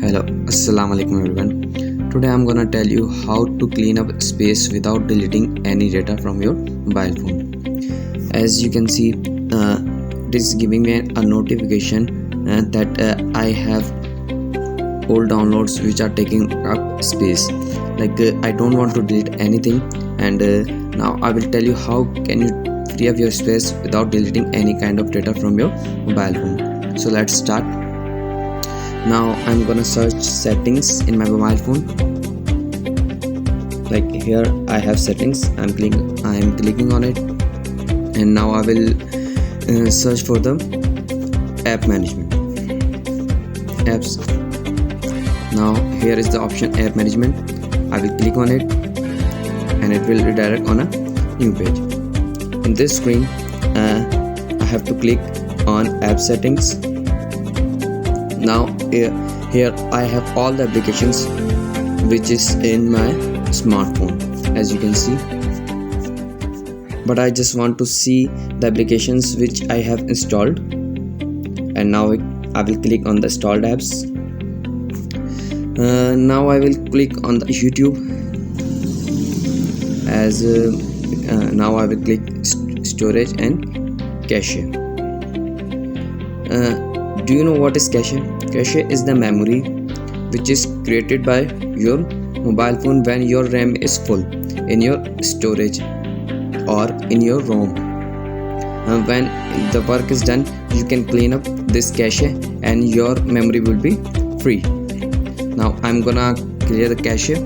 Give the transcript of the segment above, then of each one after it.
Hello, Assalamu alaikum everyone. Today I'm gonna tell you how to clean up space without deleting any data from your mobile phone. As you can see, it is giving me a notification that I have old downloads which are taking up space. I don't want to delete anything, and now I will tell you how can you free up your space without deleting any kind of data from your mobile phone. So let's start. Now I'm gonna search settings in my mobile phone. Like here I have settings. I'm clicking on it, and now I will search for the app management apps. Now here is the option app management. I will click on it and it will redirect on a new page. In this screen I have to click on app settings. Now here I have all the applications which is in my smartphone, as you can see, but I just want to see the applications which I have installed, and now I will click on the installed apps. Now I will click on the YouTube, as now I will click storage and cache. Do you know what is cache? Cache is the memory which is created by your mobile phone when your RAM is full in your storage or in your ROM. When the work is done, you can clean up this cache and your memory will be free. Now I'm gonna clear the cache.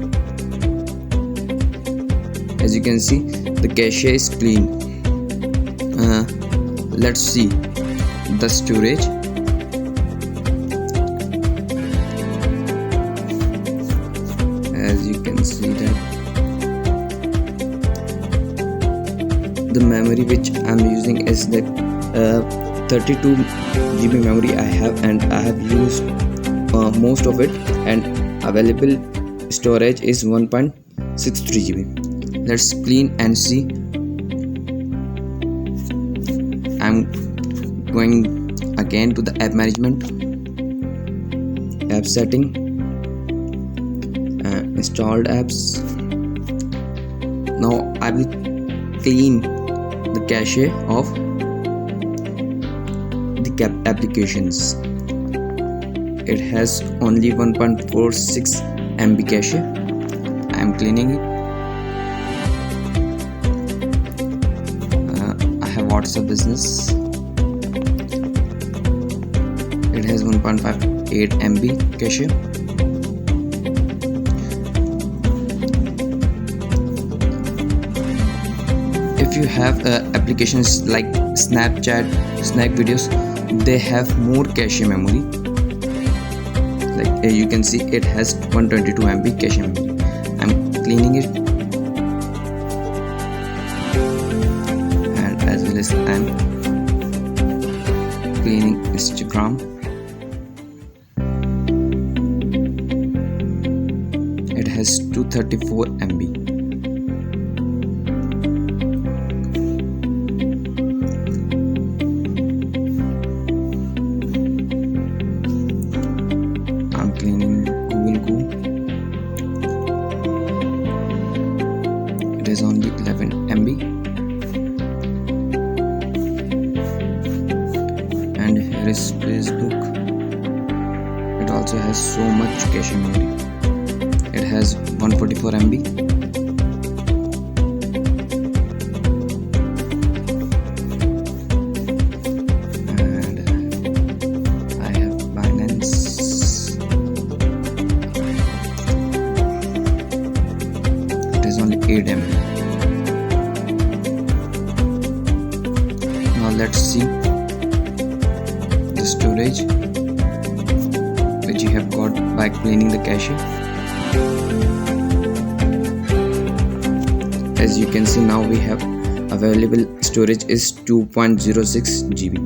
As you can see, the cache is clean. Let's see the storage. As you can see that the memory which I'm using is the 32 GB memory I have, and I have used most of it, and available storage is 1.63 GB. Let's clean and see. I'm going again to the app management, app setting, installed apps. Now I will clean the cache of the applications. It has only 1.46 MB cache. I am cleaning it. I have WhatsApp Business. It has 1.58 MB cache. If you have applications like Snapchat, Snap videos, they have more cache memory. Like you can see, it has 122 MB cache memory. I'm cleaning it, and as well as I'm cleaning Instagram. It has 234 MB. Cleaning Google Go. It is only 11 MB. And here is Facebook. It also has so much cache memory. It has 144 MB. Only 8 MB. Now let's see the storage which you have got by cleaning the cache. As you can see, now we have available storage is 2.06 GB.